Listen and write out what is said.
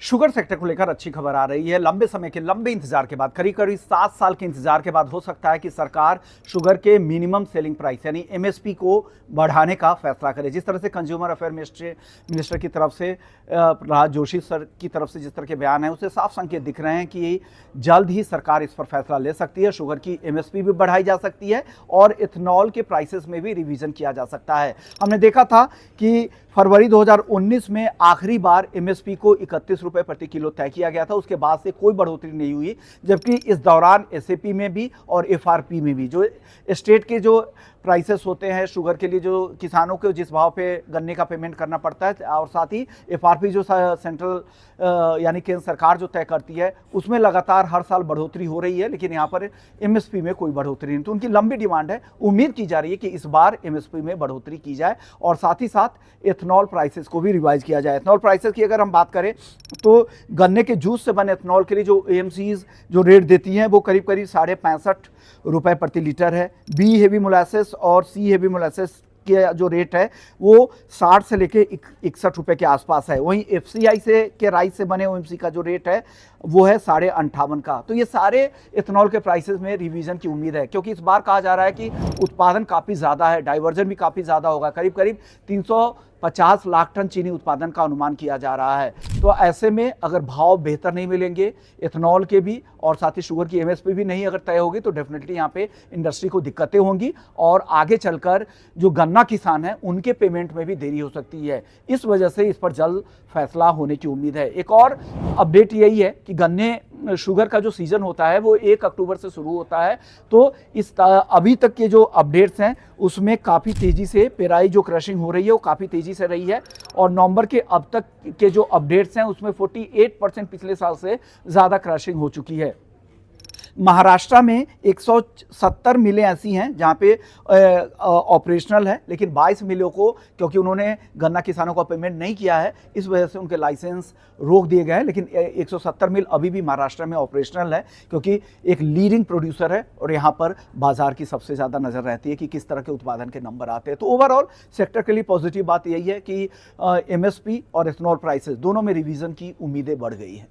Sugar sector को लेकर अच्छी खबर आ रही है। लंबे समय के लंबे इंतजार के बाद, करीब करीब 7 साल के इंतजार के बाद हो सकता है कि सरकार शुगर के मिनिमम सेलिंग प्राइस यानी एमएसपी को बढ़ाने का फैसला करे। जिस तरह से कंज्यूमर अफेयर मिनिस्टर की तरफ से, प्रहलाद जोशी सर की तरफ से जिस तरह के बयान है, उससे साफ संकेत दिख रहे हैं कि जल्द ही सरकार इस पर फैसला ले सकती है। शुगर की एमएसपी भी बढ़ाई जा सकती है और इथेनॉल के प्राइसेस में भी रिवीजन किया जा सकता है। हमने देखा था कि फरवरी 2019 में आखिरी बार एमएसपी को 31 रुपए प्रति किलो तय किया गया था। उसके बाद से कोई बढ़ोतरी नहीं हुई, जबकि इस दौरान एसएपी में भी और एफआरपी में भी, जो स्टेट के जो प्राइसेस होते हैं शुगर के लिए, जो किसानों को जिस भाव पे गन्ने का पेमेंट करना पड़ता है, और साथ ही एफआरपी जो सेंट्रल यानी केंद्र सरकार जो तय करती है, उसमें लगातार हर साल बढ़ोतरी हो रही है। लेकिन यहाँ पर एमएसपी में कोई बढ़ोतरी नहीं। तो उनकी लंबी डिमांड है। उम्मीद की जा रही है कि इस बार एमएसपी में बढ़ोतरी की जाए और साथ ही साथ एथनॉल प्राइसेस को भी रिवाइज किया जाए। एथनॉल प्राइसेस की अगर हम बात करें तो गन्ने के जूस से बने एथनॉल के लिए जो एएमसीज जो रेट देती हैं वो करीब करीब 65.5 रुपए प्रति लीटर है। बी हेवी मोलासेस और सी हेवी मोलासेस के जो रेट है वो 60 से लेके 61 रुपए के आसपास है। वहीं एफसीआई से के राइस से बने ओएमसी का जो रेट है वो है 58.5 का। तो ये सारे इथेनॉल के प्राइसेस में रिवीजन की उम्मीद है, क्योंकि इस बार कहा जा रहा है कि उत्पादन काफ़ी ज़्यादा है, डाइवर्जन भी काफ़ी ज़्यादा होगा। करीब करीब 350 लाख टन चीनी उत्पादन का अनुमान किया जा रहा है। तो ऐसे में अगर भाव बेहतर नहीं मिलेंगे इथेनॉल के भी और साथ ही शुगर की एमएसपी भी नहीं अगर तय होगी, तो डेफिनेटली यहाँ पे इंडस्ट्री को दिक्कतें होंगी और आगे चलकर जो गन्ना किसान हैं उनके पेमेंट में भी देरी हो सकती है। इस वजह से इस पर जल्द फैसला होने की उम्मीद है। एक और अपडेट यही है कि गन्ने शुगर का जो सीजन होता है वो 1 अक्टूबर से शुरू होता है। तो इस अभी तक के जो अपडेट्स हैं उसमें काफ़ी तेज़ी से पेराई जो क्रशिंग हो रही है वो काफ़ी तेज़ी से रही है और नवंबर के अब तक के जो अपडेट्स हैं उसमें 48% पिछले साल से ज़्यादा क्रशिंग हो चुकी है। महाराष्ट्र में 170 मिलें ऐसी हैं जहाँ पे ऑपरेशनल है, लेकिन 22 मिलों को, क्योंकि उन्होंने गन्ना किसानों को पेमेंट नहीं किया है, इस वजह से उनके लाइसेंस रोक दिए गए हैं। लेकिन 170 मिल अभी भी महाराष्ट्र में ऑपरेशनल है, क्योंकि एक लीडिंग प्रोड्यूसर है और यहाँ पर बाजार की सबसे ज़्यादा नज़र रहती है कि किस तरह के उत्पादन के नंबर आते हैं। तो ओवरऑल सेक्टर के लिए पॉजिटिव बात यही है कि एमएसपी और एथेनॉल प्राइसेस दोनों में रिवीजन की उम्मीदें बढ़ गई हैं।